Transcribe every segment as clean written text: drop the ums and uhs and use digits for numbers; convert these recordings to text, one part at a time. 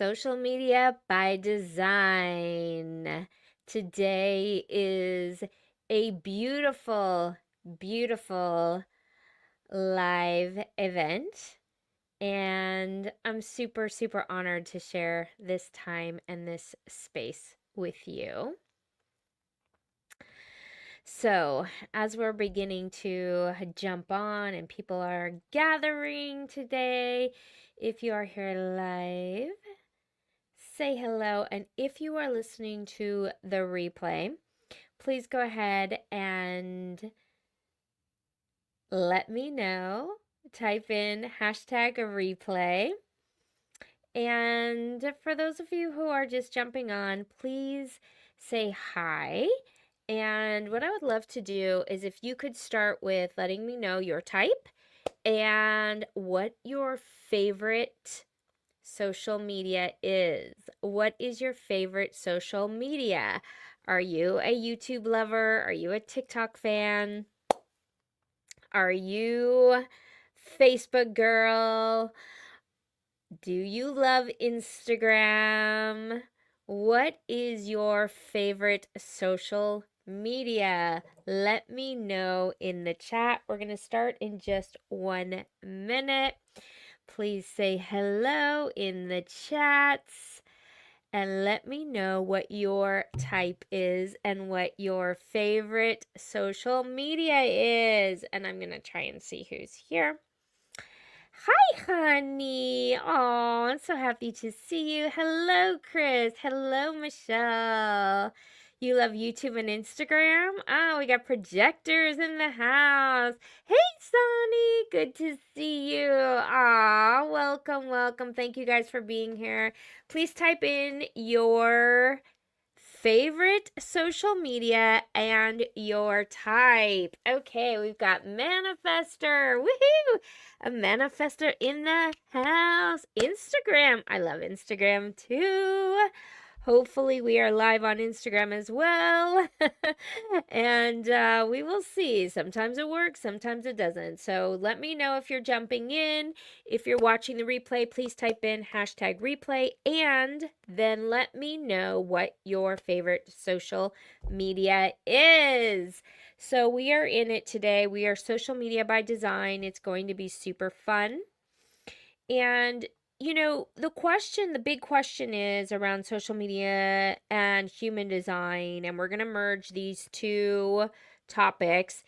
Social media by design. Today is a beautiful, beautiful live event, and I'm super, super honored to share this time and this space with you. So, as we're beginning to jump on and people are gathering today, if you are here live, say hello. And if you are listening to the replay, please go ahead and let me know. Type in hashtag replay. And for those of you who are just jumping on, please say hi. And what I would love to do is if you could start with letting me know your type and what your favorite social media is. What is your favorite social media? Are you a YouTube lover? Are you a TikTok fan? Are you Facebook girl? Do you love Instagram? What is your favorite social media? Let me know in the chat. We're going to start in just 1 minute. Please say hello in the chats and let me know what your type is and what your favorite social media is. And I'm going to try and see who's here. Hi, honey. Oh, I'm so happy to see you. Hello, Chris. Hello, Michelle. You love YouTube and Instagram? Oh, we got projectors in the house. Hey, Sonny. Good to see you. Aw, welcome, welcome. Thank you guys for being here. Please type in your favorite social media and your type. Okay, we've got manifester. Woohoo! A manifester in the house. Instagram. I love Instagram too. Hopefully we are live on Instagram as well. And we will see. Sometimes it works, sometimes it doesn't. So let me know if you're jumping in. If you're watching the replay, please type in hashtag replay and then let me know what your favorite social media is. So we are in it today. We are social media by design. It's going to be super fun. And the big question is around social media and human design, and we're going to merge these two topics,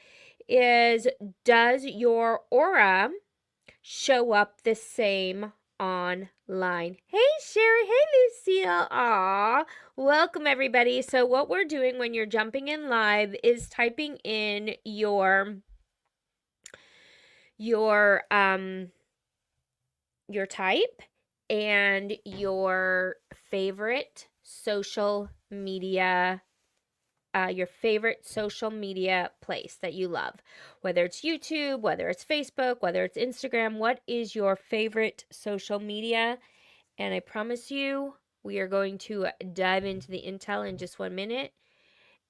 is does your aura show up the same online? Hey, Sherry. Hey, Lucille. Aw, welcome, everybody. So what we're doing when you're jumping in live is typing in your type and your favorite social media place that you love, whether it's YouTube, whether it's Facebook, whether it's Instagram. What is your favorite social media? And I promise you, we are going to dive into the intel in just 1 minute.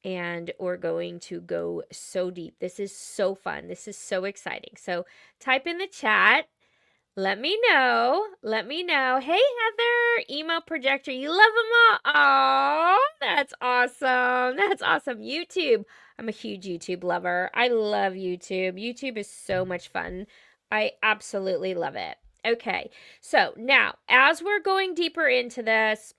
And we're going to go so deep. This is so fun. This is so exciting. So type in the chat. Let me know. Let me know. Hey, Heather, emo projector. You love them all. Oh, that's awesome. That's awesome. YouTube. I'm a huge YouTube lover. I love YouTube. YouTube is so much fun. I absolutely love it. Okay, so now as we're going deeper into this,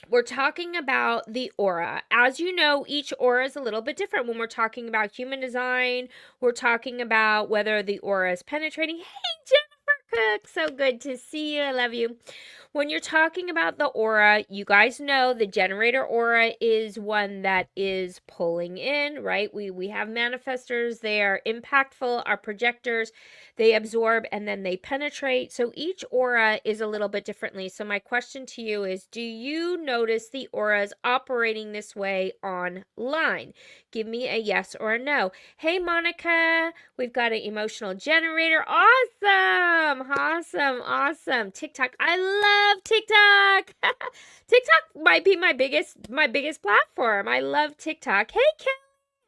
we're talking about the aura. As you know, each aura is a little bit different. When we're talking about human design, we're talking about whether the aura is penetrating. Hey, Jennifer Cook, so good to see you. I love you. When you're talking about the aura, you guys know the generator aura is one that is pulling in, right? We have manifestors. They are impactful. Our projectors, they absorb and then they penetrate. So each aura is a little bit differently. So my question to you is, do you notice the auras operating this way online? Give me a yes or a no. Hey, Monica, we've got an emotional generator. Awesome. Awesome. Awesome. TikTok. I love TikTok. TikTok might be my biggest platform. I love TikTok. Hey, Kelly.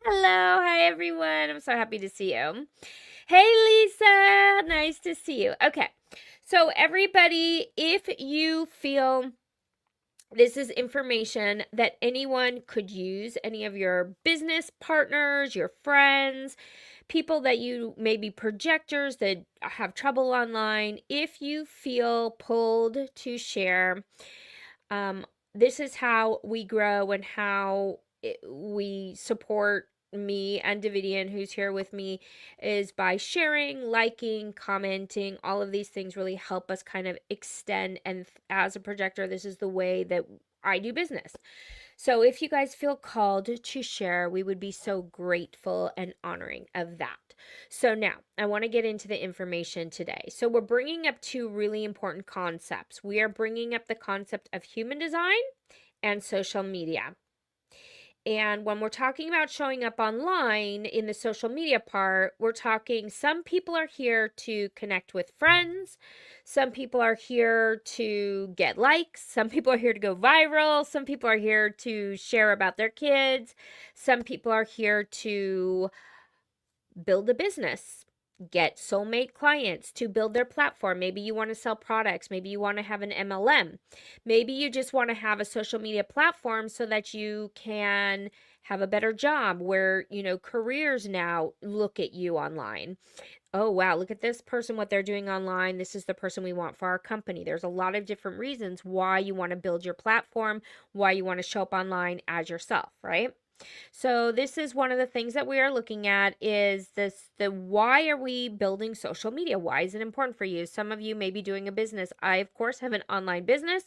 Hello. Hi, everyone. I'm so happy to see you. Hey, Lisa. Nice to see you. Okay. So everybody, if you feel this is information that anyone could use, any of your business partners, your friends, people that you maybe projectors that have trouble online, if you feel pulled to share, um, this is how we grow and how we support me and Davidian, who's here with me, is by sharing, liking, commenting. All of these things really help us kind of extend. And as a projector, this is the way that I do business. So if you guys feel called to share, we would be so grateful and honoring of that. So now I want to get into the information today. So we're bringing up two really important concepts. We are bringing up the concept of human design and social media. And when we're talking about showing up online in the social media part, we're talking some people are here to connect with friends. Some people are here to get likes. Some people are here to go viral. Some people are here to share about their kids. Some people are here to build a business, get soulmate clients to build their platform. Maybe you want to sell products. Maybe you want to have an MLM. Maybe you just want to have a social media platform so that you can have a better job where, careers now look at you online. Oh, wow, look at this person, what they're doing online. This is the person we want for our company. There's a lot of different reasons why you want to build your platform, why you want to show up online as yourself, right? So this is one of the things that we are looking at is the why are we building social media? Why is it important for you? Some of you may be doing a business. I, of course, have an online business.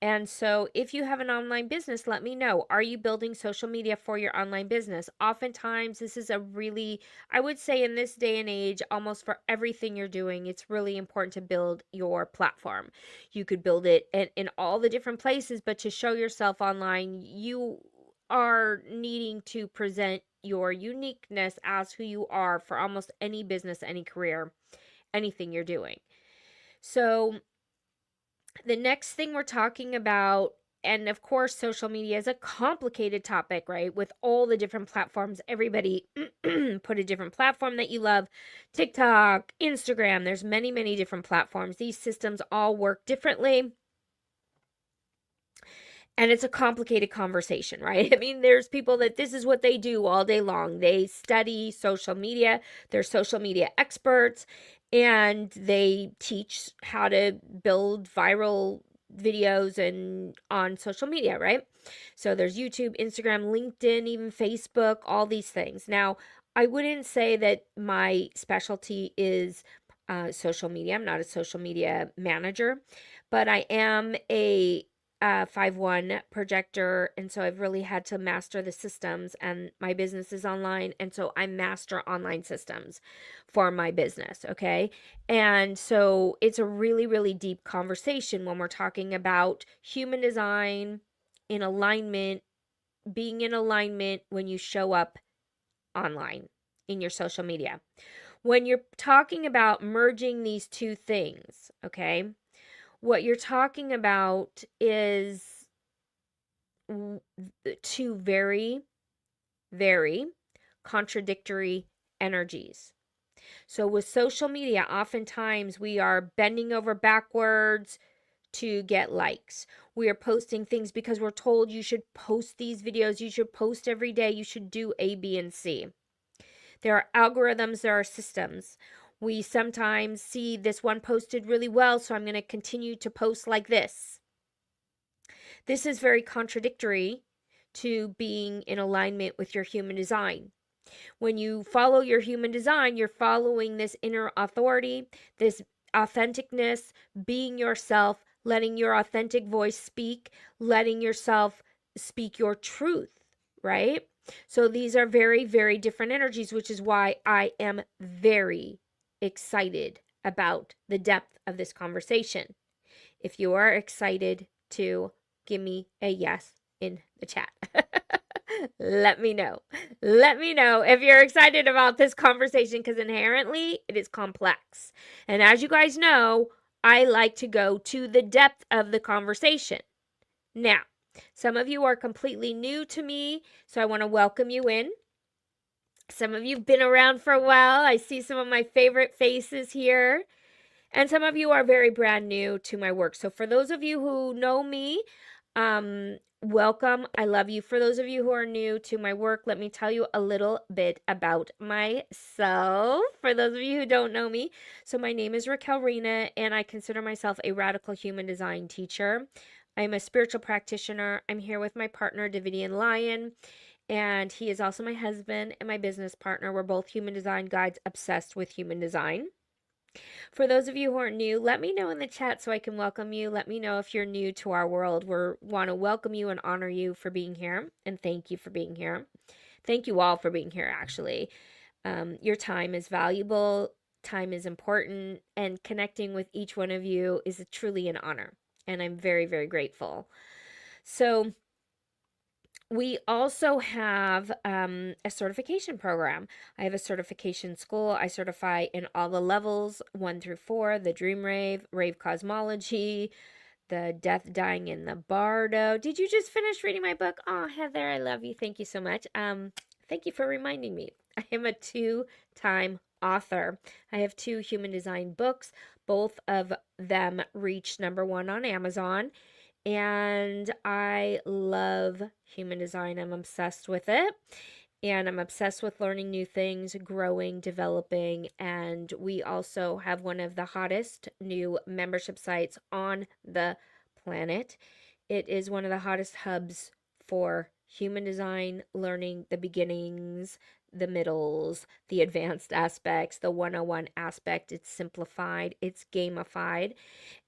And so if you have an online business, let me know. Are you building social media for your online business? Oftentimes, this is a really, I would say in this day and age, almost for everything you're doing, it's really important to build your platform. You could build it in all the different places, but to show yourself online, you are needing to present your uniqueness as who you are for almost any business, any career, anything you're doing. So the next thing we're talking about, and of course, social media is a complicated topic, right? With all the different platforms, everybody put a different platform that you love. TikTok, Instagram, there's many, many different platforms. These systems all work differently. And it's a complicated conversation, right? I mean, there's people that this is what they do all day long. They study social media, they're social media experts, and they teach how to build viral videos and on social media, right? So there's YouTube, Instagram, LinkedIn, even Facebook, all these things. Now, I wouldn't say that my specialty is social media. I'm not a social media manager, but I am a 5-1 projector, and so I've really had to master the systems, and my business is online, and so I master online systems for my business, okay? And so it's a really, really deep conversation when we're talking about human design in alignment, being in alignment when you show up online in your social media. When you're talking about merging these two things, okay? What you're talking about is two very, very contradictory energies. So with social media, oftentimes we are bending over backwards to get likes. We are posting things because we're told you should post these videos, you should post every day, you should do A, B, and C. There are algorithms, there are systems. We sometimes see this one posted really well, so I'm going to continue to post like this. This is very contradictory to being in alignment with your human design. When you follow your human design, you're following this inner authority, this authenticness, being yourself, letting your authentic voice speak, letting yourself speak your truth, right? So these are very, very different energies, which is why I am very excited about the depth of this conversation. If you are excited to give me a yes in the chat. Let me know. Let me know if you're excited about this conversation because inherently it is complex. And as you guys know, I like to go to the depth of the conversation. Now, some of you are completely new to me, so I want to welcome you in. Some of you have been around for a while. I see some of my favorite faces here. And some of you are very brand new to my work. So for those of you who know me, welcome. I love you. For those of you who are new to my work, let me tell you a little bit about myself. For those of you who don't know me, so my name is Raquel Rena, and I consider myself a radical human design teacher. I'm a spiritual practitioner. I'm here with my partner, Davidian Lion, and he is also my husband and my business partner. We're both human design guides obsessed with human design. For those of you who are new, let me know in the chat so I can welcome you. Let me know if you're new to our world. We want to welcome you and honor you for being here, and thank you for being here. Thank you all for being here, actually. Your time is valuable, time is important, and connecting with each one of you is truly an honor, and I'm very, very grateful. So, we also have a certification program. I have a certification school. I certify in all the levels 1 through 4, the Dream Rave, Rave Cosmology, the Death, Dying, in the Bardo. Did you just finish reading my book? Oh, Heather, I love you. Thank you so much. Thank you for reminding me. I am a 2-time author. I have 2 human design books. Both of them reached #1 on Amazon. And I love human design. I'm obsessed with it. And I'm obsessed with learning new things, growing, developing. And we also have one of the hottest new membership sites on the planet. It is one of the hottest hubs for human design, learning the beginnings, the middles, the advanced aspects, the 101 aspect. It's simplified, it's gamified,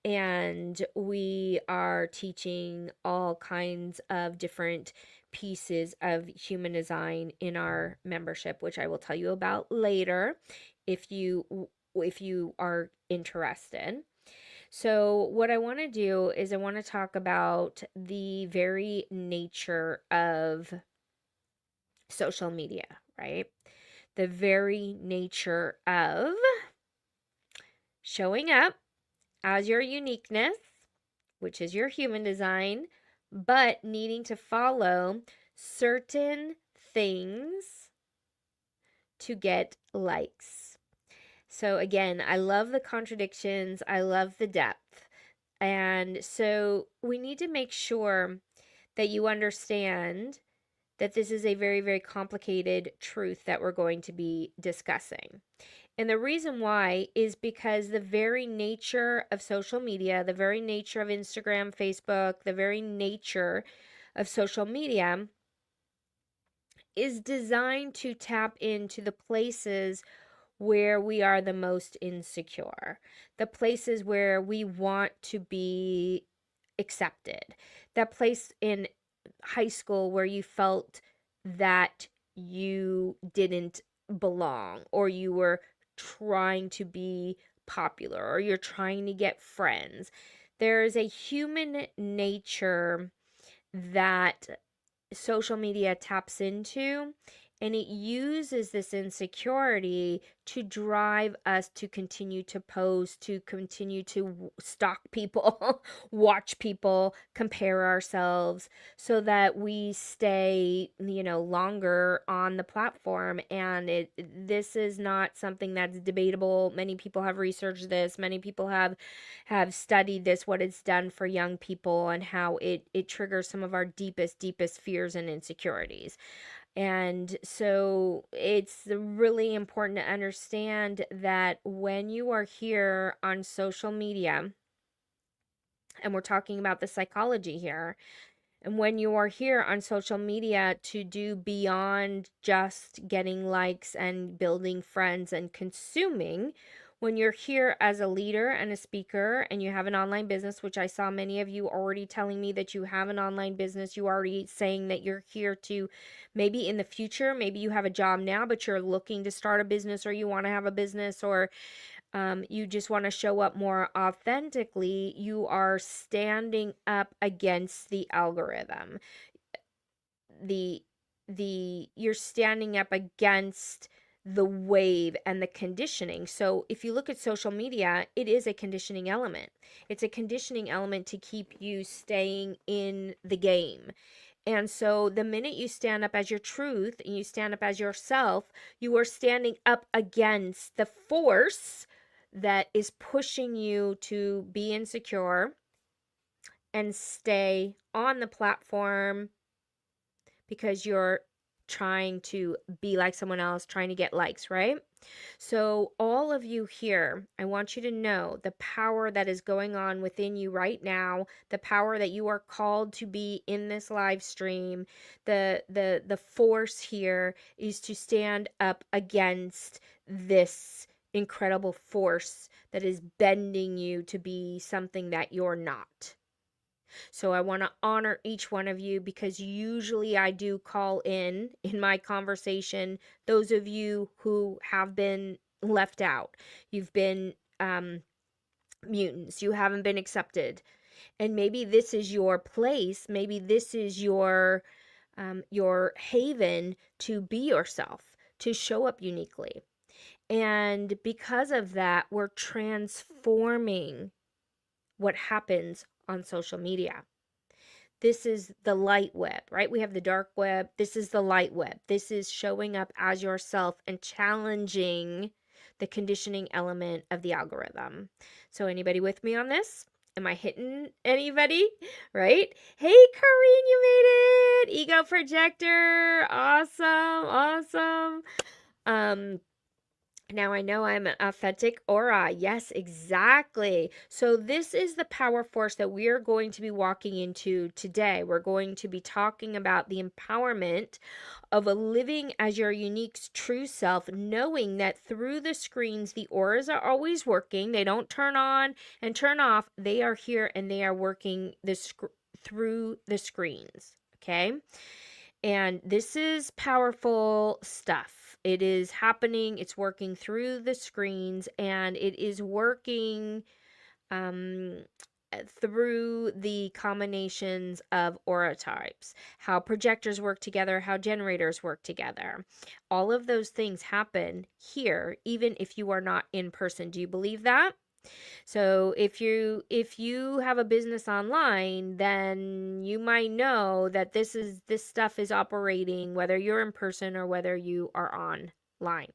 and we are teaching all kinds of different pieces of human design in our membership, which I will tell you about later if you are interested. So what I want to do is I want to talk about the very nature of social media, right? The very nature of showing up as your uniqueness, which is your human design, but needing to follow certain things to get likes. So, again, I love the contradictions, I love the depth. And so, we need to make sure that you understand that this is a very, very complicated truth that we're going to be discussing. And the reason why is because the very nature of social media, the very nature of Instagram, Facebook, the very nature of social media is designed to tap into the places where we are the most insecure, the places where we want to be accepted, that place in high school where you felt that you didn't belong, or you were trying to be popular, or you're trying to get friends. There is a human nature that social media taps into, and it uses this insecurity to drive us to continue to post, to continue to stalk people, watch people, compare ourselves, so that we stay, longer on the platform. And this is not something that's debatable. Many people have researched this. Many people have studied this, what it's done for young people, and how it triggers some of our deepest fears and insecurities. And so it's really important to understand that when you are here on social media, and we're talking about the psychology here, and when you are here on social media to do beyond just getting likes and building friends and consuming, when you're here as a leader and a speaker and you have an online business, which I saw many of you already telling me that you have an online business, you already saying that you're here to, maybe in the future, maybe you have a job now, but you're looking to start a business, or you want to have a business, or you just want to show up more authentically, you are standing up against the algorithm. You're standing up against the wave and the conditioning. So if you look at social media, it is a conditioning element. It's a conditioning element to keep you staying in the game. And so the minute you stand up as your truth and you stand up as yourself, you are standing up against the force that is pushing you to be insecure and stay on the platform because you're trying to be like someone else, trying to get likes, right? So, all of you here, I want you to know the power that is going on within you right now, the power that you are called to be in this live stream. The force here is to stand up against this incredible force that is bending you to be something that you're not. So I want to honor each one of you because usually I do call in my conversation those of you who have been left out. You've been mutants. You haven't been accepted. And maybe this is your place. Maybe this is your haven to be yourself, to show up uniquely. And because of that, we're transforming what happens on social media. This is the light web, right? We have the dark web. This is the light web. This is showing up as yourself and challenging the conditioning element of the algorithm. So, anybody with me on this? Am I hitting anybody? Right? Hey, Corrine, you made it! Ego projector. Awesome. Awesome. Now I know I'm an authentic aura. Yes, exactly. So this is the power force that we are going to be walking into today. We're going to be talking about the empowerment of a living as your unique true self, knowing that through the screens, the auras are always working. They don't turn on and turn off. They are here and they are working through the screens. Okay. And this is powerful stuff. It is happening, it's working through the screens, and it is working um, through the combinations of aura types, how projectors work together, how generators work together. All of those things happen here, even if you are not in person. Do you believe that? So if you have a business online, then you might know that this stuff is operating whether you're in person or whether you are online.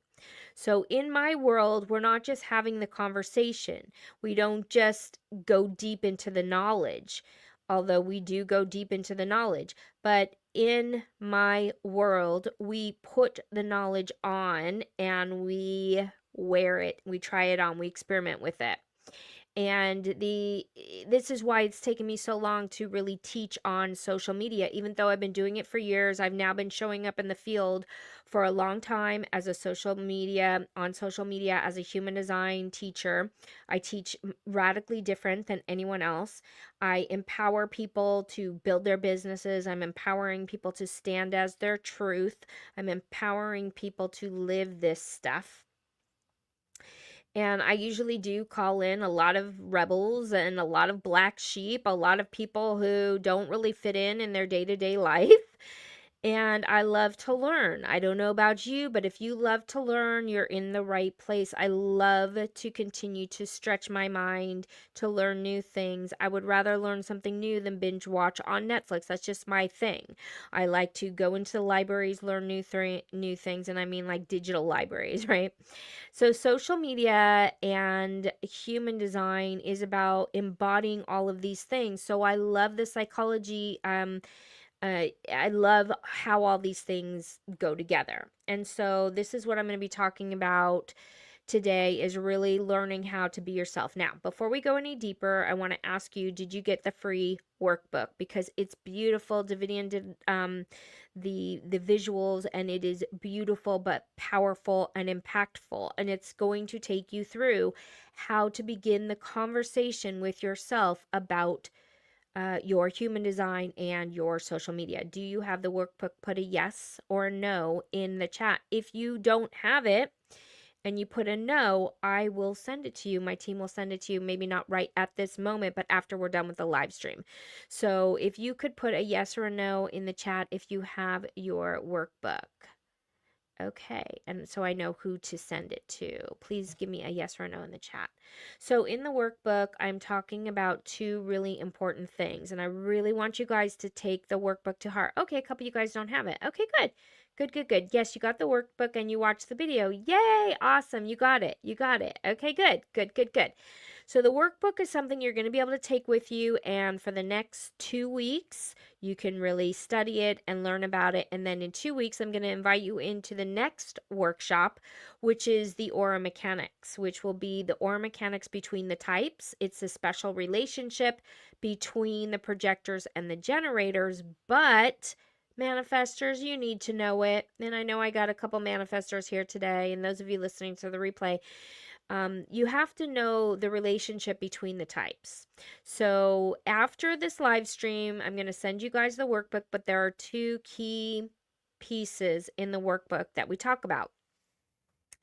So in my world, we're not just having the conversation. We don't just go deep into the knowledge, although we do go deep into the knowledge. But in my world, we put the knowledge on and we wear it, we try it on, we experiment with it. And this is why it's taken me so long to really teach on social media. Even though I've been doing it for years, I've now been showing up in the field for a long time as a social media as a human design teacher. I teach radically different than anyone else. I empower people to build their businesses. I'm empowering people to stand as their truth. I'm empowering people to live this stuff. And I usually do call in a lot of rebels and a lot of black sheep, a lot of people who don't really fit in their day to day life. And I love to learn. I don't know about you, but if you love to learn, you're in the right place. I love to continue to stretch my mind, to learn new things. I would rather learn something new than binge watch on Netflix. That's just my thing. I like to go into the libraries, learn new things, and I mean like digital libraries, right? So social media and human design is about embodying all of these things. So I love the psychology I love how all these things go together. And so this is what I'm going to be talking about today, is really learning how to be yourself. Now, before we go any deeper, I want to ask you, did you get the free workbook? Because it's beautiful. Davidian did the visuals, and it is beautiful but powerful and impactful, and it's going to take you through how to begin the conversation with yourself about your human design and your social media. Do you have the workbook? Put a yes or a no in the chat. If you don't have it and you put a no, I will send it to you. My team will send it to you, maybe not right at this moment, but after we're done with the live stream. So if you could put a yes or a no in the chat if you have your workbook. Okay, and so I know who to send it to. Please give me a yes or a no in the chat. So in the workbook, I'm talking about two really important things, and I really want you guys to take the workbook to heart. Okay, a couple of you guys don't have it. Okay, good. Good, good, good. Yes, you got the workbook and you watched the video. Yay, awesome. You got it. You got it. Okay, good. Good, good, good. So the workbook is something you're going to be able to take with you, and for the next 2 weeks, you can really study it and learn about it. And then in 2 weeks, I'm going to invite you into the next workshop, which is the aura mechanics, which will be the aura mechanics between the types. It's a special relationship between the projectors and the generators, but manifestors, you need to know it. And I know I got a couple manifestors here today, and those of you listening to the replay, you have to know the relationship between the types. So after this live stream, I'm going to send you guys the workbook, but there are two key pieces in the workbook that we talk about.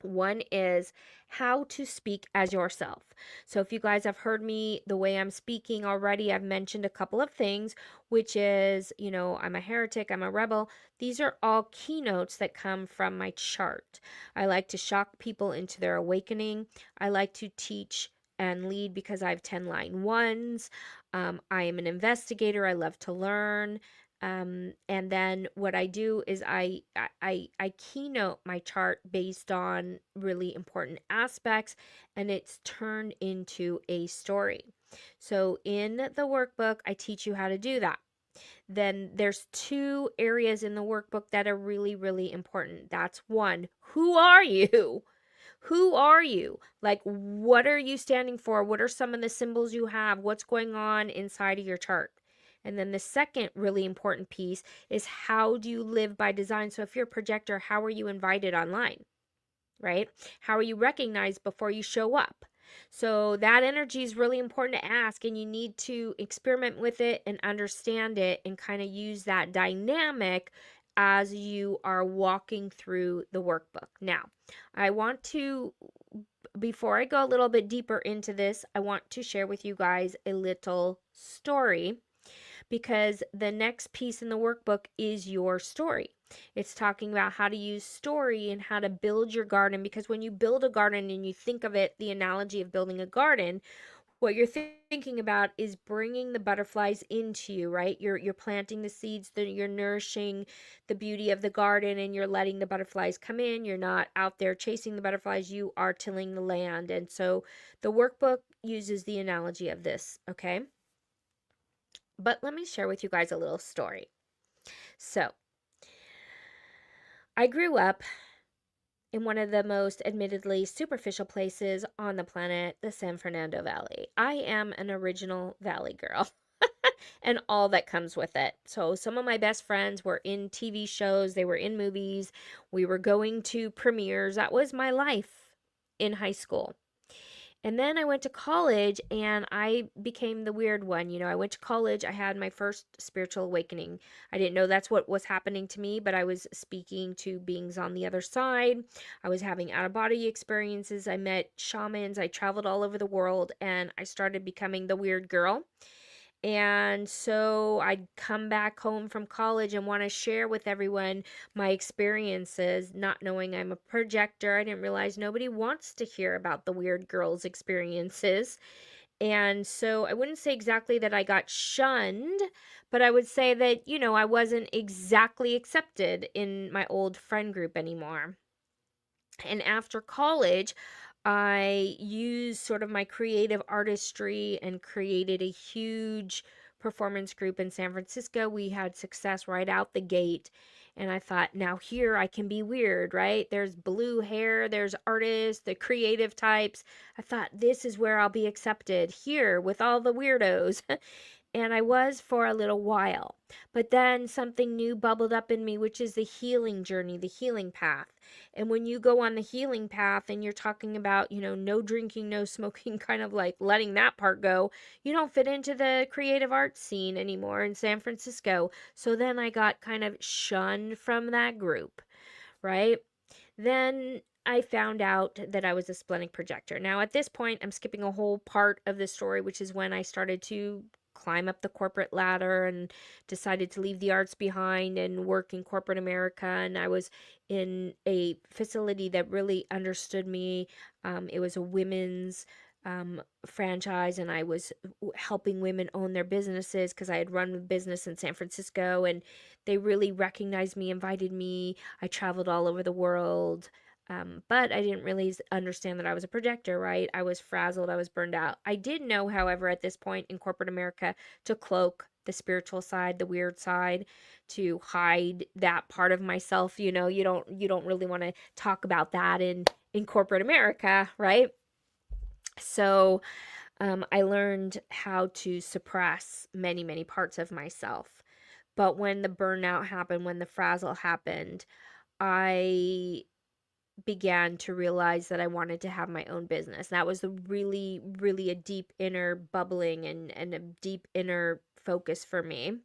One is how to speak as yourself. So if you guys have heard me the way I'm speaking already, I've mentioned a couple of things, which is, I'm a heretic, I'm a rebel. These are all keynotes that come from my chart. I like to shock people into their awakening. I like to teach and lead because I have 10 line ones. I am an investigator. I love to learn. And then what I do is I keynote my chart based on really important aspects, and it's turned into a story. So in the workbook, I teach you how to do that. Then there's two areas in the workbook that are really, really important. That's one, who are you? Who are you? Like, what are you standing for? What are some of the symbols you have? What's going on inside of your chart? And then the second really important piece is, how do you live by design? So if you're a projector, how are you invited online, right? How are you recognized before you show up? So that energy is really important to ask, and you need to experiment with it and understand it and kind of use that dynamic as you are walking through the workbook. Now, I want to, before I go a little bit deeper into this, I want to share with you guys a little story, because the next piece in the workbook is your story. It's talking about how to use story and how to build your garden, because when you build a garden and you think of it, the analogy of building a garden, what you're thinking about is bringing the butterflies into you, right? You're planting the seeds, that you're nourishing the beauty of the garden, and you're letting the butterflies come in. You're not out there chasing the butterflies, you are tilling the land. And so the workbook uses the analogy of this, okay? But let me share with you guys a little story. So, I grew up in one of the most admittedly superficial places on the planet, the San Fernando Valley. I am an original Valley girl and all that comes with it. So, some of my best friends were in TV shows, they were in movies, we were going to premieres. That was my life in high school. And then I went to college and I became the weird one. I went to college, I had my first spiritual awakening. I didn't know that's what was happening to me, but I was speaking to beings on the other side. I was having out of body experiences. I met shamans. I traveled all over the world, and I started becoming the weird girl. And so I'd come back home from college and want to share with everyone my experiences, not knowing I'm a projector. I didn't realize nobody wants to hear about the weird girl's experiences. And so I wouldn't say exactly that I got shunned, but I would say that, I wasn't exactly accepted in my old friend group anymore. And after college, I used sort of my creative artistry and created a huge performance group in San Francisco. We had success right out the gate. And I thought, now here I can be weird, right? There's blue hair, there's artists, the creative types. I thought, this is where I'll be accepted, here with all the weirdos. And I was for a little while. But then something new bubbled up in me, which is the healing journey, the healing path. And when you go on the healing path and you're talking about, no drinking, no smoking, kind of like letting that part go, you don't fit into the creative arts scene anymore in San Francisco. So then I got kind of shunned from that group, right? Then I found out that I was a splenic projector. Now, at this point, I'm skipping a whole part of the story, which is when I started to climb up the corporate ladder and decided to leave the arts behind and work in corporate America. And I was in a facility that really understood me. It was a women's franchise, and I was helping women own their businesses because I had run a business in San Francisco, and they really recognized me, invited me. I traveled all over the world. But I didn't really understand that I was a projector, right? I was frazzled. I was burned out. I did know, however, at this point in corporate America, to cloak the spiritual side, the weird side, to hide that part of myself. You don't really want to talk about that in corporate America, right? So I learned how to suppress many, many parts of myself. But when the burnout happened, when the frazzle happened, I began to realize that I wanted to have my own business. That was really, really a deep inner bubbling and a deep inner focus for me.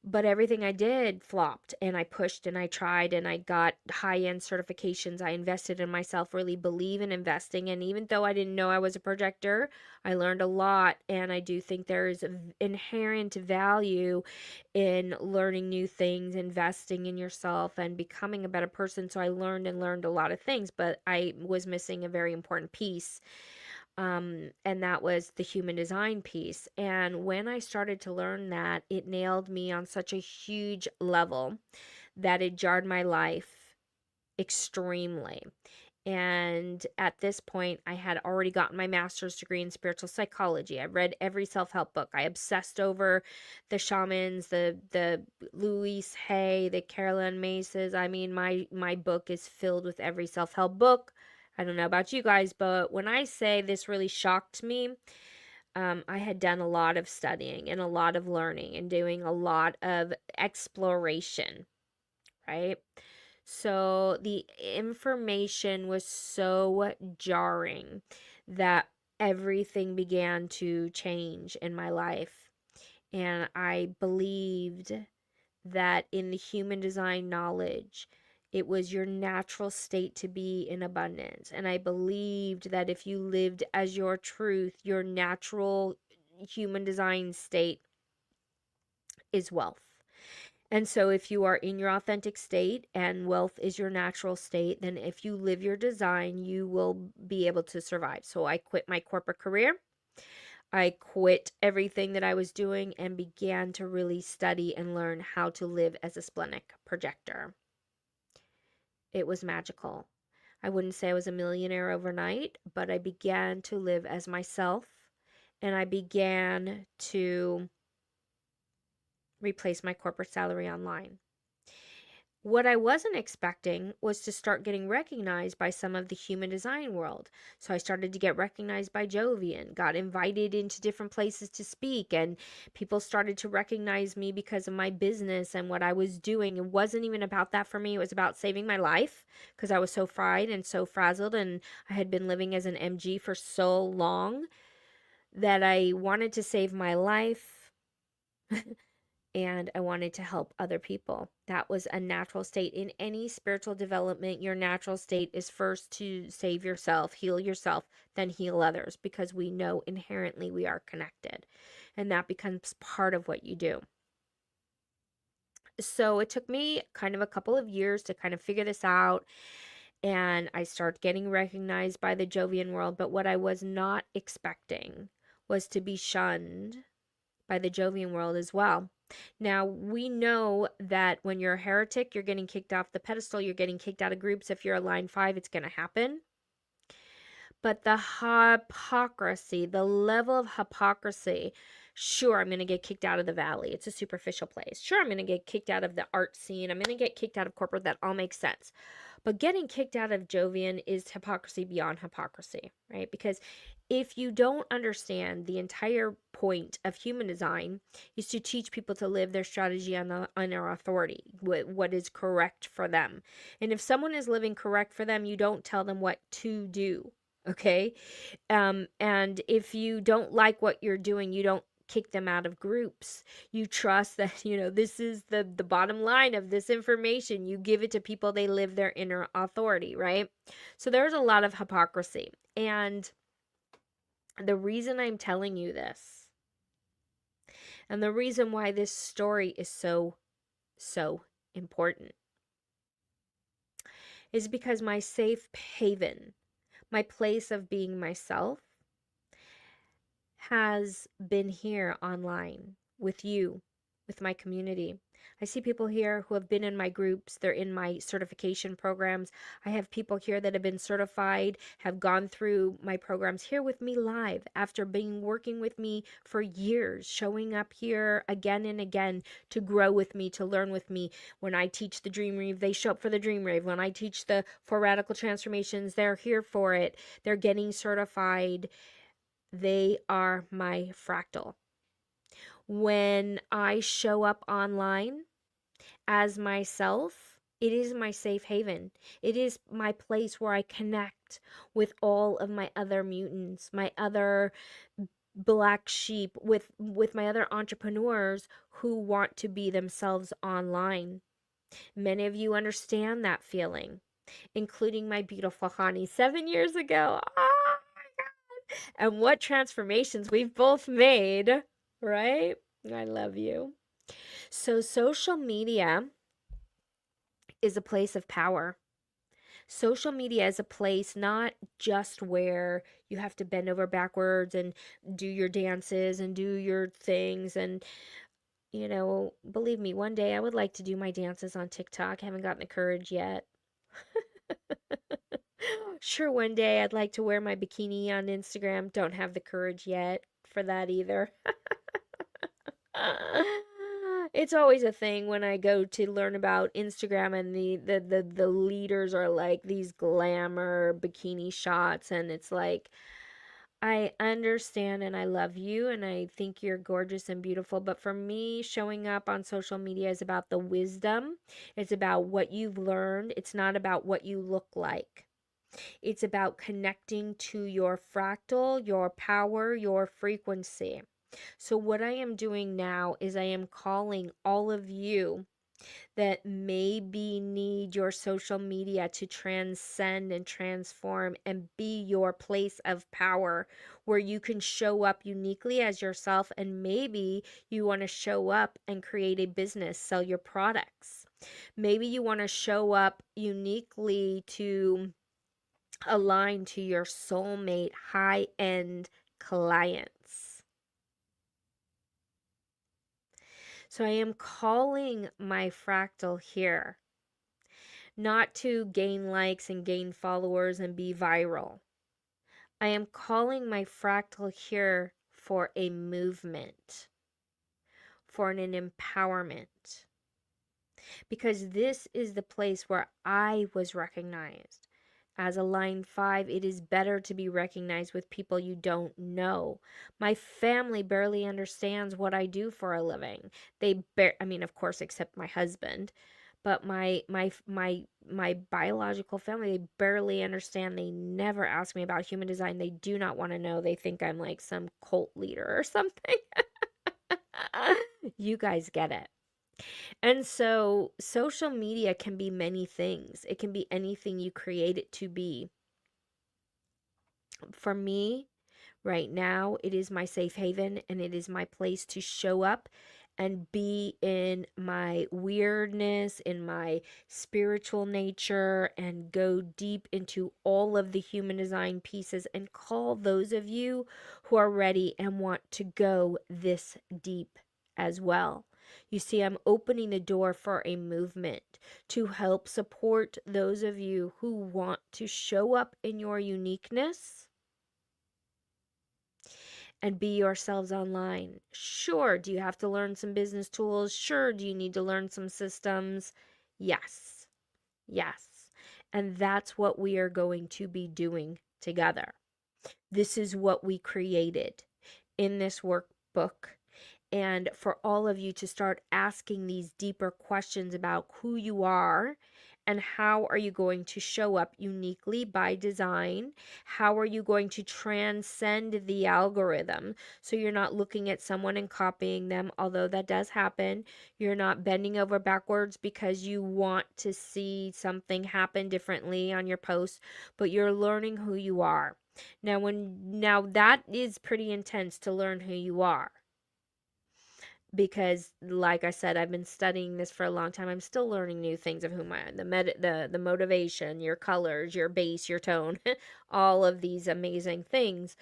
But everything I did flopped, and I pushed and I tried and I got high-end certifications. I invested in myself, really believe in investing. And even though I didn't know I was a projector, I learned a lot. And I do think there is inherent value in learning new things, investing in yourself, and becoming a better person. So I learned a lot of things, but I was missing a very important piece, and that was the human design piece. And when I started to learn that, it nailed me on such a huge level that it jarred my life extremely. And at this point, I had already gotten my master's degree in spiritual psychology. I read every self-help book. I obsessed over the shamans, the Louise Hay, the Carolyn Maces. I mean, my book is filled with every self-help book. I don't know about you guys, but when I say this really shocked me, I had done a lot of studying and a lot of learning and doing a lot of exploration, right? So the information was so jarring that everything began to change in my life. And I believed that in the human design knowledge, it was your natural state to be in abundance. And I believed that if you lived as your truth, your natural human design state is wealth. And so, if you are in your authentic state and wealth is your natural state, then if you live your design, you will be able to survive. So, I quit my corporate career. I quit everything that I was doing and began to really study and learn how to live as a splenic projector. It was magical. I wouldn't say I was a millionaire overnight, but I began to live as myself, and I began to replace my corporate salary online. What I wasn't expecting was to start getting recognized by some of the human design world. So I started to get recognized by Jovian, got invited into different places to speak, and people started to recognize me because of my business and what I was doing. It wasn't even about that for me. It was about saving my life because I was so fried and so frazzled, and I had been living as an MG for so long that I wanted to save my life. And I wanted to help other people. That was a natural state. In any spiritual development, your natural state is first to save yourself, heal yourself, then heal others, because we know inherently we are connected. And that becomes part of what you do. So it took me kind of a couple of years to kind of figure this out. And I started getting recognized by the Jovian world. But what I was not expecting was to be shunned by the Jovian world as well. Now, we know that when you're a heretic, you're getting kicked off the pedestal, you're getting kicked out of groups. If you're a line 5, it's going to happen. But the hypocrisy, the level of hypocrisy, sure, I'm going to get kicked out of the valley. It's a superficial place. Sure, I'm going to get kicked out of the art scene. I'm going to get kicked out of corporate. That all makes sense. But getting kicked out of Jovian is hypocrisy beyond hypocrisy, right? Because if you don't understand the entire point of human design is to teach people to live their strategy on their authority, what is correct for them. And if someone is living correct for them, you don't tell them what to do, okay? And if you don't like what you're doing, you don't kick them out of groups. You trust that, this is the bottom line of this information. You give it to people, they live their inner authority, right? So there's a lot of hypocrisy. And the reason I'm telling you this And the reason why this story is so important is because my safe haven, my place of being myself, has been here online with you, with my community. I see people here who have been in my groups, they're in my certification programs. I have people here that have been certified, have gone through my programs here with me live after being working with me for years, showing up here again and again to grow with me, to learn with me. When I teach the Dream Reeve, they show up for the Dream Reeve. When I teach the 4 Radical Transformations, they're here for it. They're getting certified. They are my fractal. When I show up online as myself, it is my safe haven. It is my place where I connect with all of my other mutants, my other black sheep, with my other entrepreneurs who want to be themselves online. Many of you understand that feeling, including my beautiful Hani 7 years ago. Ah! And what transformations we've both made, right? I love you. So, social media is a place of power. Social media is a place not just where you have to bend over backwards and do your dances and do your things. And, believe me, one day I would like to do my dances on TikTok. Haven't gotten the courage yet. Sure, one day I'd like to wear my bikini on Instagram. Don't have the courage yet for that either. It's always a thing when I go to learn about Instagram and the leaders are like these glamour bikini shots, and it's like, I understand and I love you and I think you're gorgeous and beautiful, but for me, showing up on social media is about the wisdom. It's about what you've learned. It's not about what you look like. It's about connecting to your fractal, your power, your frequency. So, what I am doing now is I am calling all of you that maybe need your social media to transcend and transform and be your place of power where you can show up uniquely as yourself, and maybe you want to show up and create a business, sell your products. Maybe you want to show up uniquely to align to your soulmate high-end clients. So I am calling my fractal here, not to gain likes and gain followers and be viral. I am calling my fractal here for a movement, for an empowerment, because this is the place where I was recognized. As a line 5, it is better to be recognized with people you don't know. My family barely understands what I do for a living. I mean, of course, except my husband, but my biological family, they barely understand. They never ask me about human design. They do not want to know. They think I'm like some cult leader or something. You guys get it. And so social media can be many things. It can be anything you create it to be. For me, right now, it is my safe haven and it is my place to show up and be in my weirdness, in my spiritual nature, and go deep into all of the human design pieces and call those of you who are ready and want to go this deep as well. You see, I'm opening the door for a movement to help support those of you who want to show up in your uniqueness and be yourselves online. Sure, do you have to learn some business tools? Sure, do you need to learn some systems? Yes, yes. And that's what we are going to be doing together. This is what we created in this workbook. And for all of you to start asking these deeper questions about who you are and how are you going to show up uniquely by design? How are you going to transcend the algorithm so you're not looking at someone and copying them, although that does happen. You're not bending over backwards because you want to see something happen differently on your post, but you're learning who you are. Now that is pretty intense to learn who you are. because like I said, I've been studying this for a long time. I'm still learning new things of whom I am. The motivation, your colors, your base, your tone, all of these amazing things.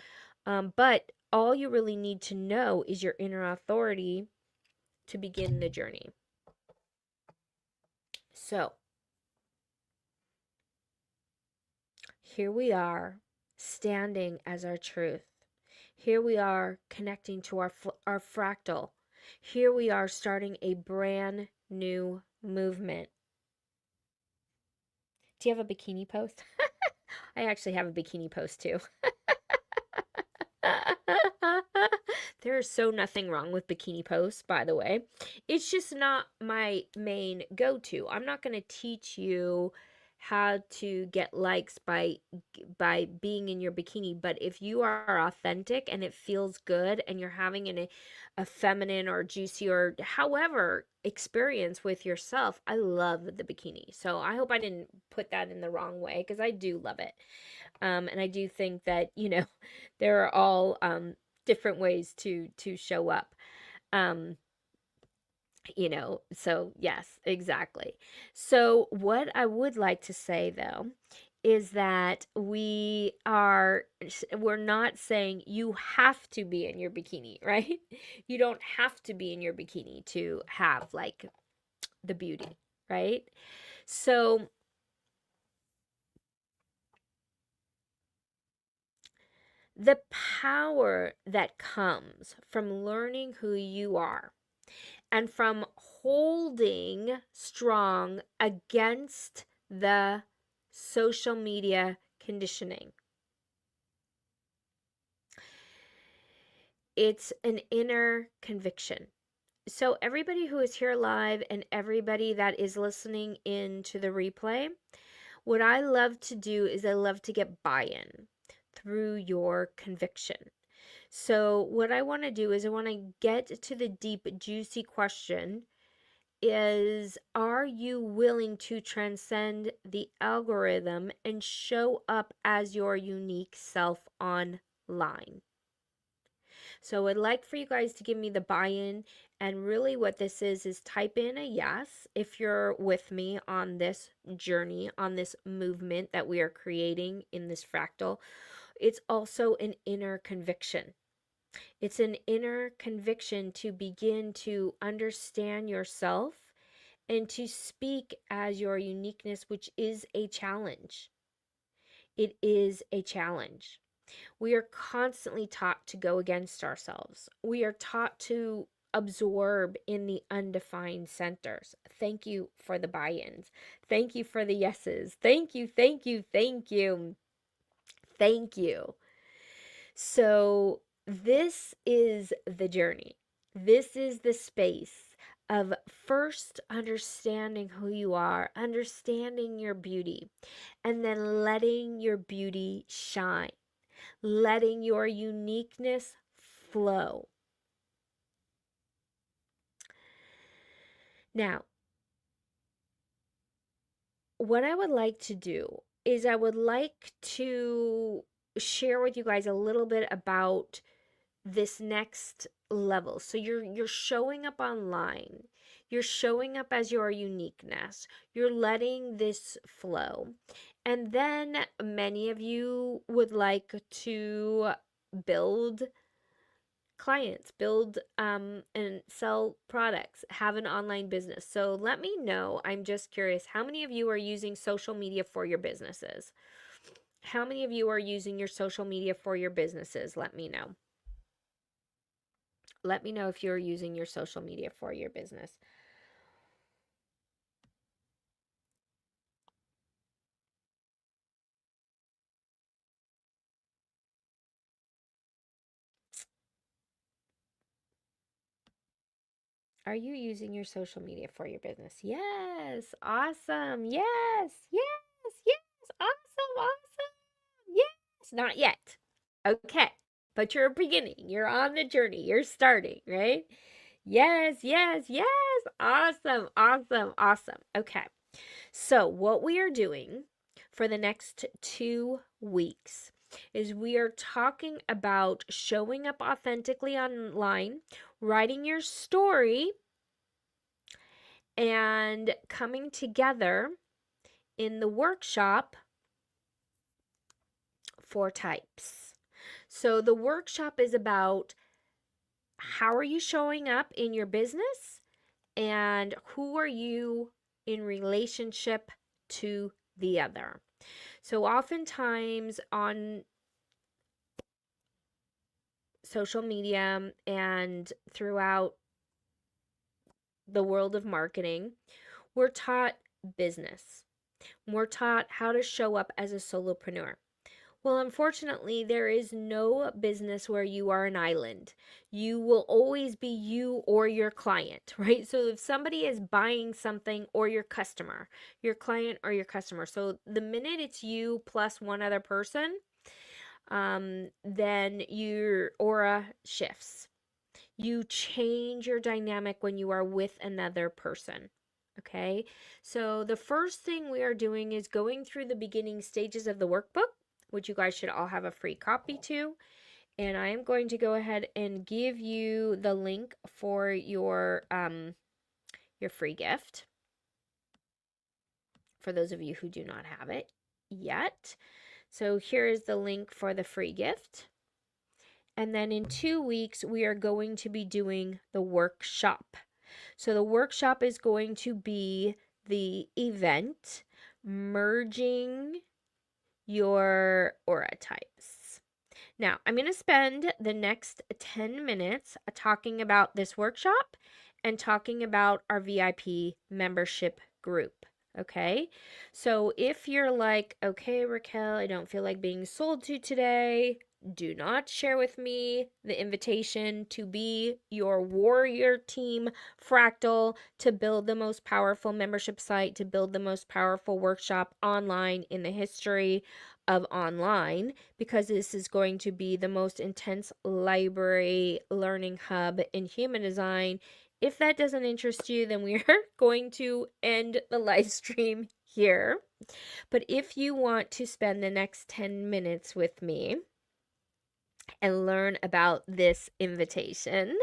But all you really need to know is your inner authority to begin the journey. So, here we are standing as our truth. Here we are connecting to our fractal. Here we are starting a brand new movement. Do you have a bikini post? I actually have a bikini post too. There is so nothing wrong with bikini posts, by the way. It's just not my main go-to. I'm not going to teach you how to get likes by being in your bikini, but if you are authentic and it feels good and you're having a feminine or juicy or however experience with yourself, I love the bikini. So I hope I didn't put that in the wrong way because I do love it. And I do think that, there are all different ways to show up. Um, so yes, exactly. So what I would like to say though is that we're not saying you have to be in your bikini, right? You don't have to be in your bikini to have like the beauty, right? So the power that comes from learning who you are and from holding strong against the social media conditioning. It's an inner conviction. So, everybody who is here live and everybody that is listening in to the replay, what I love to do is I love to get buy in through your conviction. So, what I want to do is I want to get to the deep, juicy question is, are you willing to transcend the algorithm and show up as your unique self online? So I'd like for you guys to give me the buy-in, and really what this is type in a yes if you're with me on this journey, on this movement that we are creating in this fractal. It's also an inner conviction. It's an inner conviction to begin to understand yourself and to speak as your uniqueness, which is a challenge. It is a challenge. We are constantly taught to go against ourselves. We are taught to absorb in the undefined centers. Thank you for the buy ins. Thank you for the yeses. Thank you, thank you, thank you, thank you. So, this is the journey. This is the space of first understanding who you are, understanding your beauty, and then letting your beauty shine, letting your uniqueness flow. Now, what I would like to do is I would like to share with you guys a little bit about this next level. So you're showing up online. You're showing up as your uniqueness. You're letting this flow. And then many of you would like to build clients, build and sell products, have an online business. So let me know. I'm just curious, how many of you are using social media for your businesses? How many of you are using your social media for your businesses? Let me know. Let me know if you're using your social media for your business. Are you using your social media for your business? Yes. Awesome. Yes. Yes. Yes. Awesome. Awesome. Yes. Not yet. Okay. But you're beginning. You're on the journey. You're starting, right? Yes. Yes. Yes. Awesome. Awesome. Awesome. Okay. So, what we are doing for the next 2 weeks is we are talking about showing up authentically online. writing your story, and coming together in the workshop for types. So the workshop is about how are you showing up in your business and who are you in relationship to the other. So oftentimes on social media and throughout the world of marketing, we're taught business. We're taught how to show up as a solopreneur. Well, unfortunately, there is no business where you are an island. You will always be you or your client, right? So if somebody is buying something, or your customer, your client or your customer. So the minute it's you plus one other person, then your aura shifts. You change your dynamic when you are with another person. Okay, so the first thing we are doing is going through the beginning stages of the workbook, which you guys should all have a free copy to. And I am going to go ahead and give you the link for your free gift for those of you who do not have it yet. So here is the link for the free gift. And then in 2 weeks, we are going to be doing the workshop. So the workshop is going to be the event merging your aura types. Now, I'm going to spend the next 10 minutes talking about this workshop and talking about our VIP membership group. Okay, so if you're like, okay, Raquel, I don't feel like being sold to today, do not share with me the invitation to be your warrior team fractal, to build the most powerful membership site, to build the most powerful workshop online in the history of online, because this is going to be the most intense library learning hub in human design. If that doesn't interest you, then we are going to end the live stream here. But if you want to spend the next 10 minutes with me and learn about this invitation,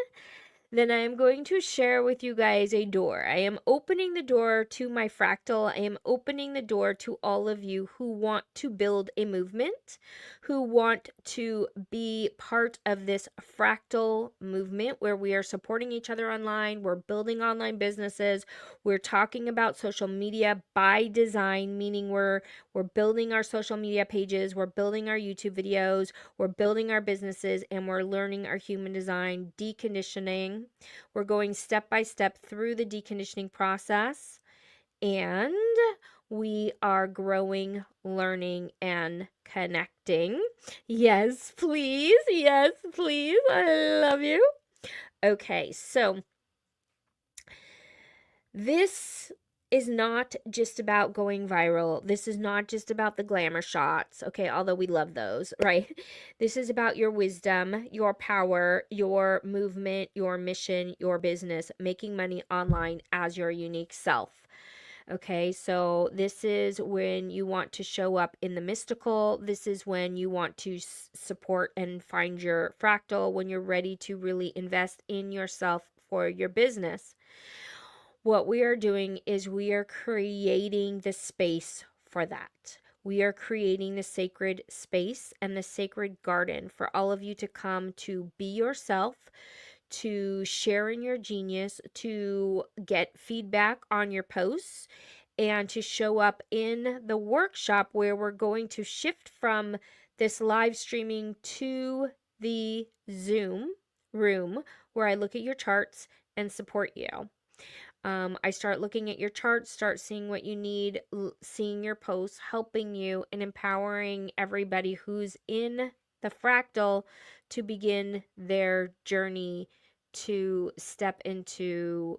then I am going to share with you guys a door. I am opening the door to my fractal. I am opening the door to all of you who want to build a movement, who want to be part of this fractal movement where we are supporting each other online. We're building online businesses. We're talking about social media by design, meaning we're building our social media pages, we're building our YouTube videos, we're building our businesses, and we're learning our human design deconditioning. We're going step by step through the deconditioning process, and we are growing, learning, and connecting. Yes, please. Yes, please. I love you. Okay, so this is not just about going viral. This is not just about the glamour shots, okay, although we love those, right? This is about your wisdom, your power, your movement, your mission, your business, making money online as your unique self. Okay, so this is when you want to show up in the mystical. This is when you want to support and find your fractal, when you're ready to really invest in yourself for your business. What we are doing is we are creating the space for that. We are creating the sacred space and the sacred garden for all of you to come to be yourself, to share in your genius, to get feedback on your posts, and to show up in the workshop where we're going to shift from this live streaming to the Zoom room where I look at your charts and support you. I start looking at your charts, start seeing what you need, seeing your posts, helping you, and empowering everybody who's in the fractal to begin their journey to step into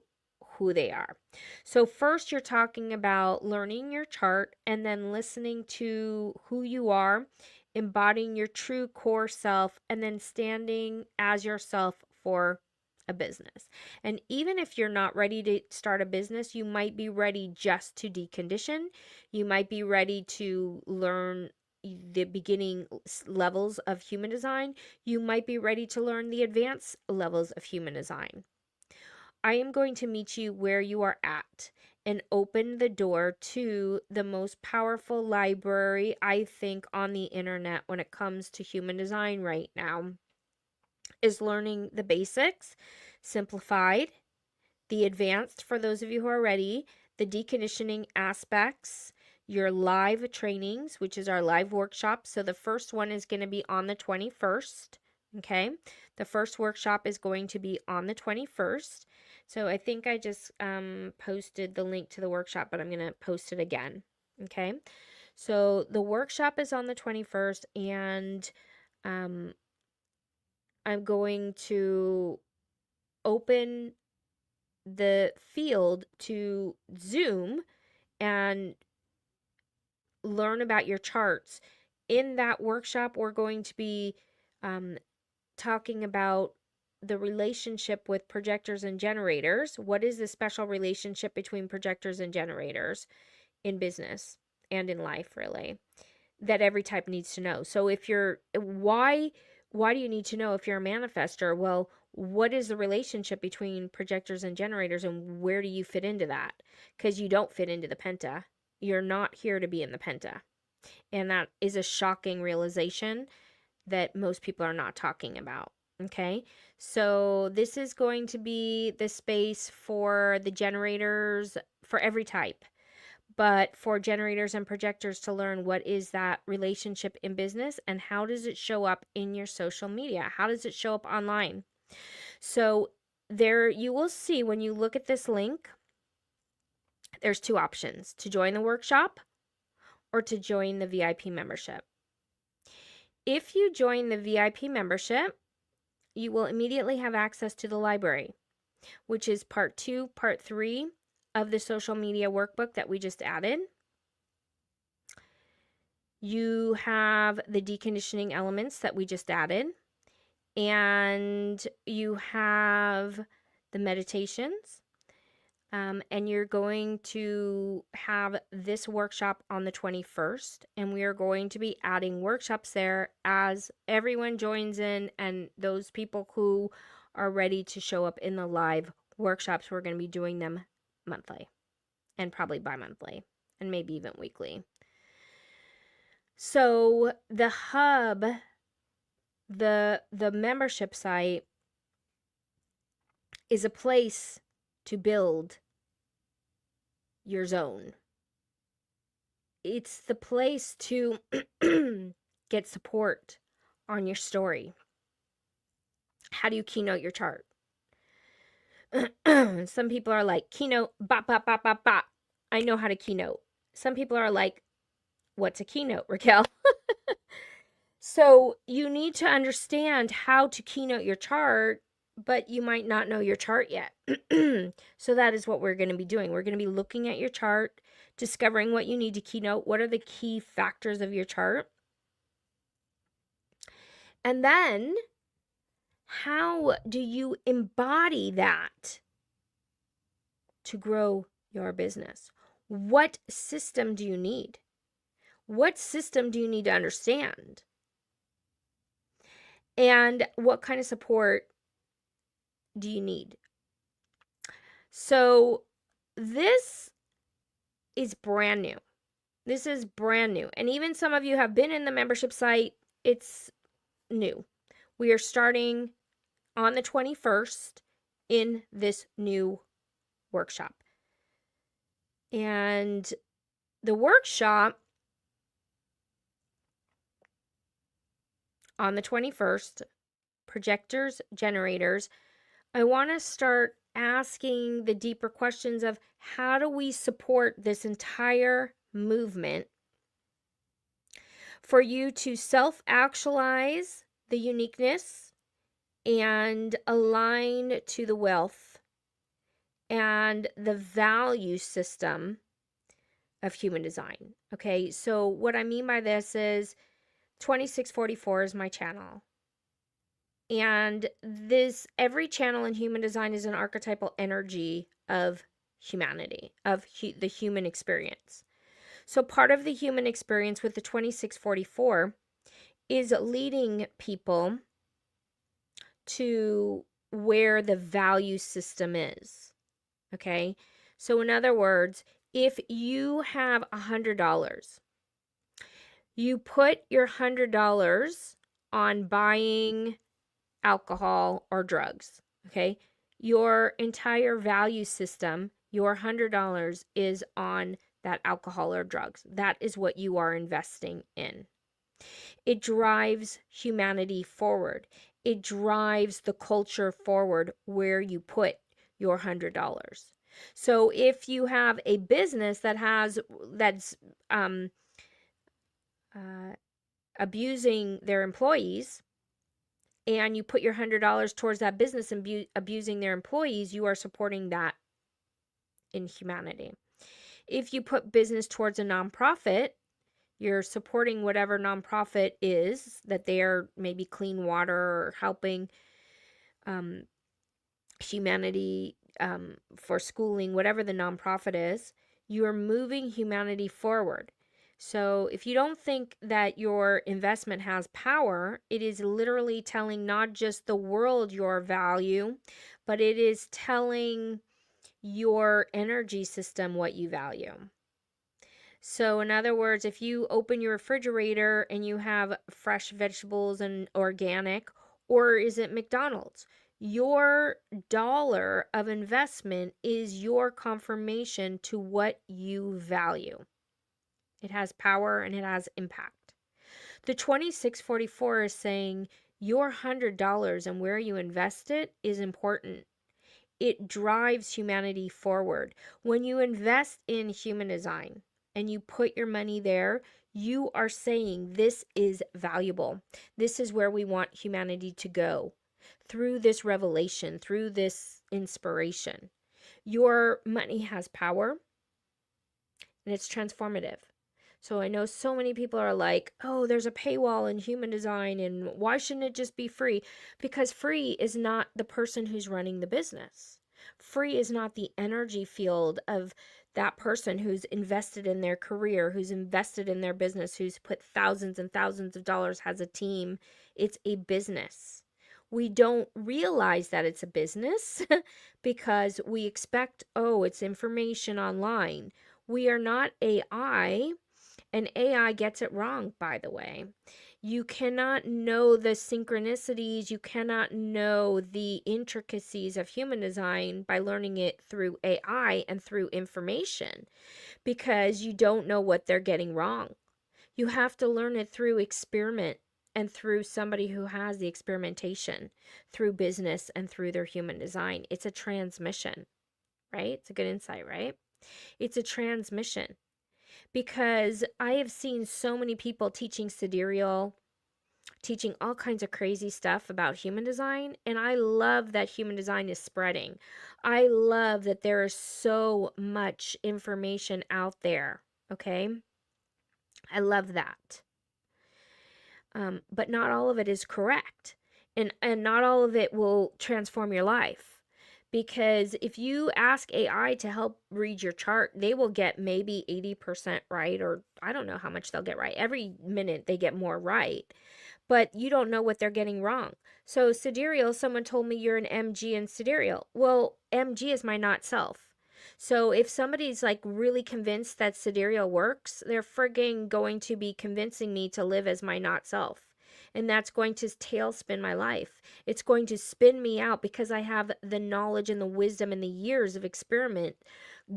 who they are. So first you're talking about learning your chart and then listening to who you are, embodying your true core self, and then standing as yourself for a business. And even if you're not ready to start a business, you might be ready just to decondition. You might be ready to learn the beginning levels of human design, you might be ready to learn the advanced levels of human design. I am going to meet you where you are at and open the door to the most powerful library, I think, on the internet when it comes to human design right now, is learning the basics, simplified, the advanced for those of you who are ready, the deconditioning aspects, your live trainings, which is our live workshop. So the first one is going to be on the 21st. Okay. The first workshop is going to be on the 21st. So I think I just posted the link to the workshop, but I'm going to post it again. Okay. So the workshop is on the 21st, and I'm going to open the field to Zoom and learn about your charts. In that workshop, we're going to be talking about the relationship with projectors and generators. What is the special relationship between projectors and generators in business and in life, really, that every type needs to know? So if you're, why do you need to know if you're a manifestor? Well, what is the relationship between projectors and generators, and where do you fit into that? Because you don't fit into the penta. You're not here to be in the penta. And that is a shocking realization that most people are not talking about. Okay, so this is going to be the space for the generators, for every type, but for generators and projectors to learn what is that relationship in business and how does it show up in your social media? How does it show up online? So there you will see, when you look at this link, there's two options: to join the workshop or to join the VIP membership. If you join the VIP membership, you will immediately have access to the library, which is part 2, part 3 of the social media workbook that we just added. You have the deconditioning elements that we just added, and you have the meditations. And you're going to have this workshop on the 21st, and we are going to be adding workshops there as everyone joins in, and those people who are ready to show up in the live workshops, we're going to be doing them monthly and probably bi-monthly and maybe even weekly. So the hub, the membership site, is a place to build your zone. It's the place to get support on your story. How do you keynote your chart? Some people are like, keynote, bop, bop, bop, bop, bop. I know how to keynote. Some people are like, what's a keynote, Raquel? So you need to understand how to keynote your chart, but you might not know your chart yet. So that is what we're going to be doing. We're going to be looking at your chart, discovering what you need to keynote, what are the key factors of your chart, and then how do you embody that to grow your business? What system do you need? What system do you need to understand? And what kind of support do you need? So this is brand new. This is brand new. And even some of you have been in the membership site. It's new. We are starting on the 21st in this new workshop. And the workshop on the 21st, projectors, generators, I want to start asking the deeper questions of how do we support this entire movement for you to self-actualize the uniqueness and align to the wealth and the value system of human design. Okay, so what I mean by this is 2644 is my channel. And this, every channel in human design is an archetypal energy of humanity, of the human experience. So part of the human experience with the 2644 is leading people to where the value system is. Okay? So in other words, if you have $100, you put your $100 on buying alcohol or drugs. Okay? Your entire value system, your $100 is on that alcohol or drugs. That is what you are investing in. It drives humanity forward. It drives the culture forward where you put your $100. So if you have a business that's uh, abusing their employees, and you put your $100 towards that business and abusing their employees, you are supporting that inhumanity. If you put business towards a nonprofit, you're supporting whatever nonprofit is that they are, maybe clean water or helping humanity for schooling, whatever the nonprofit is. You are moving humanity forward. So if you don't think that your investment has power, it is literally telling not just the world your value, but it is telling your energy system what you value. So, in other words, if you open your refrigerator and you have fresh vegetables and organic, or is it McDonald's? Your dollar of investment is your confirmation to what you value. It has power and it has impact. The 2644 is saying your $100 and where you invest it is important. It drives humanity forward. When you invest in human design and you put your money there, you are saying this is valuable. This is where we want humanity to go through this revelation, through this inspiration. Your money has power and it's transformative. So I know so many people are like, oh, there's a paywall in human design and why shouldn't it just be free? Because free is not the person who's running the business. Free is not the energy field of that person who's invested in their career, who's invested in their business, who's put thousands and thousands of dollars, has a team. It's a business. We don't realize that it's a business because we expect, oh, it's information online. We are not AI. And AI gets it wrong, by the way. You cannot know the synchronicities, you cannot know the intricacies of human design by learning it through AI and through information because you don't know what they're getting wrong. You have to learn it through experiment and through somebody who has the experimentation, through business and through their human design. It's a transmission, right? It's a good insight, right? It's a transmission. Because I have seen so many people teaching sidereal, teaching all kinds of crazy stuff about human design, and I love that human design is spreading. I love that there is so much information out there, okay? I love that. But not all of it is correct, and not all of it will transform your life. Because if you ask AI to help read your chart, they will get maybe 80% right, or I don't know how much they'll get right. Every minute they get more right, but you don't know what they're getting wrong. So, sidereal, someone told me you're an MG in sidereal. Well, MG is my not self. So, if somebody's like really convinced that sidereal works, they're frigging going to be convincing me to live as my not self. And that's going to tailspin my life. It's going to spin me out because I have the knowledge and the wisdom and the years of experiment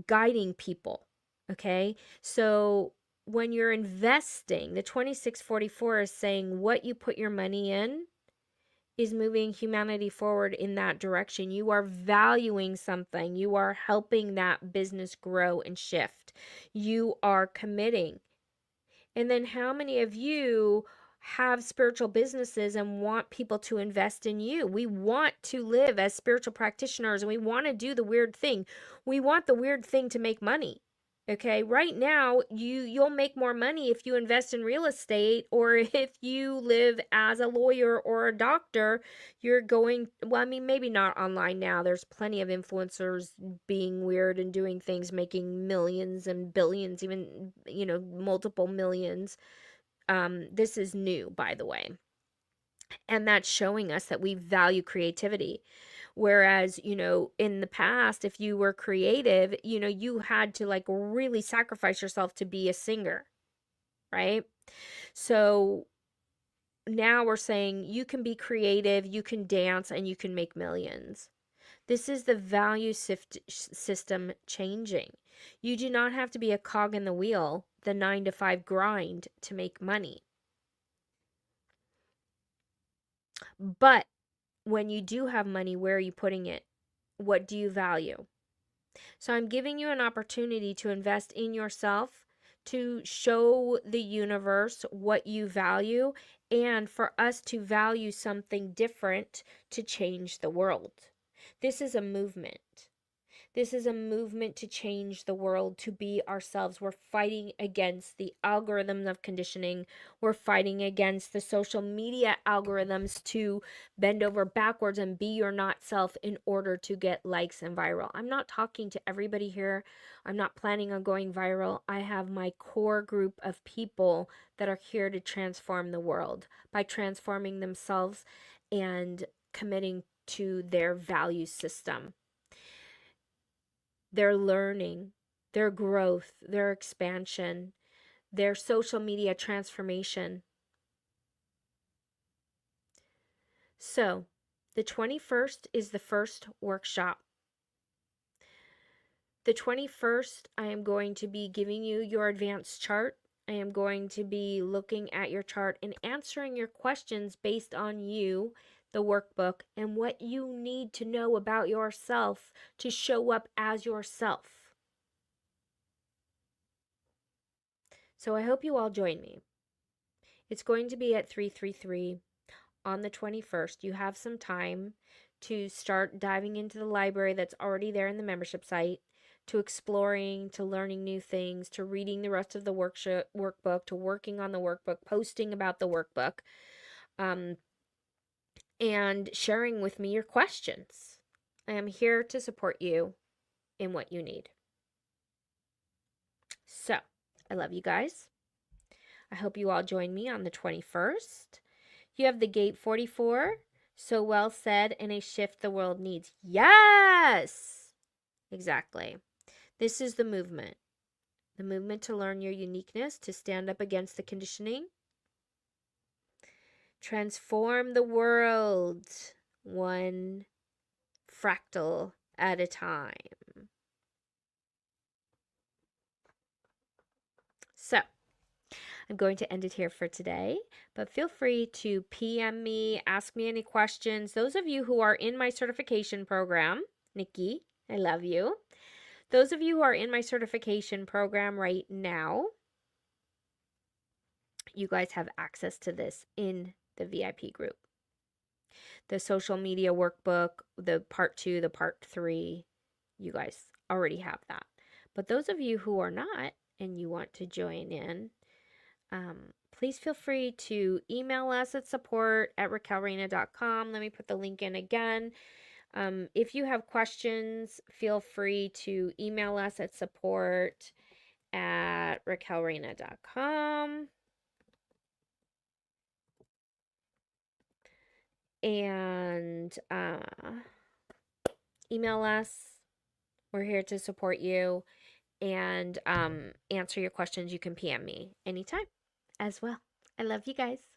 guiding people. Okay? So when you're investing, the 2644 is saying what you put your money in is moving humanity forward in that direction. You are valuing something. You are helping that business grow and shift. You are committing. And then how many of you have spiritual businesses and want people to invest in you? We want to live as spiritual practitioners and we want to do the weird thing. We want the weird thing to make money. Okay, right now you'll make more money if you invest in real estate, or if you live as a lawyer or a doctor. You're going, well, I mean, maybe not online now. There's plenty of influencers being weird and doing things, making millions and billions, even, multiple millions. This is new, by the way. And that's showing us that we value creativity. Whereas, in the past, if you were creative, you had to like really sacrifice yourself to be a singer, right? So now we're saying you can be creative, you can dance, and you can make millions. This is the value system changing. You do not have to be a cog in the wheel, the 9 to 5 grind to make money. But when you do have money, where are you putting it? What do you value? So I'm giving you an opportunity to invest in yourself, to show the universe what you value, and for us to value something different to change the world. This is a movement. This is a movement to change the world, to be ourselves. We're fighting against the algorithms of conditioning. We're fighting against the social media algorithms to bend over backwards and be your not self in order to get likes and viral. I'm not talking to everybody here. I'm not planning on going viral. I have my core group of people that are here to transform the world by transforming themselves and committing to their value system, their learning, their growth, their expansion, their social media transformation. So, the 21st is the first workshop. The 21st, I am going to be giving you your advanced chart. I am going to be looking at your chart and answering your questions based on you, the workbook, and what you need to know about yourself to show up as yourself. So I hope you all join me. It's going to be at 333 on the 21st. You have some time to start diving into the library that's already there in the membership site, to exploring, to learning new things, to reading the rest of the workbook, to working on the workbook, posting about the workbook, and sharing with me your questions. I am here to support you in what you need. So, I love you guys. I hope you all join me on the 21st. You have the Gate 44. So well said, and a shift the world needs. Yes! Exactly. This is the movement. The movement to learn your uniqueness, to stand up against the conditioning. Transform the world one fractal at a time. So, I'm going to end it here for today, but feel free to PM me, ask me any questions. Those of you who are in my certification program, Nikki, I love you. Those of you who are in my certification program right now, you guys have access to this in the VIP group. The social media workbook, the part 2, the part 3, you guys already have that. But those of you who are not and you want to join in, please feel free to email us at support@raquelreina.com. Let me put the link in again. If you have questions, feel free to email us at support@raquelreina.com. And email us. We're here to support you and answer your questions. You can PM me anytime as well. I love you guys.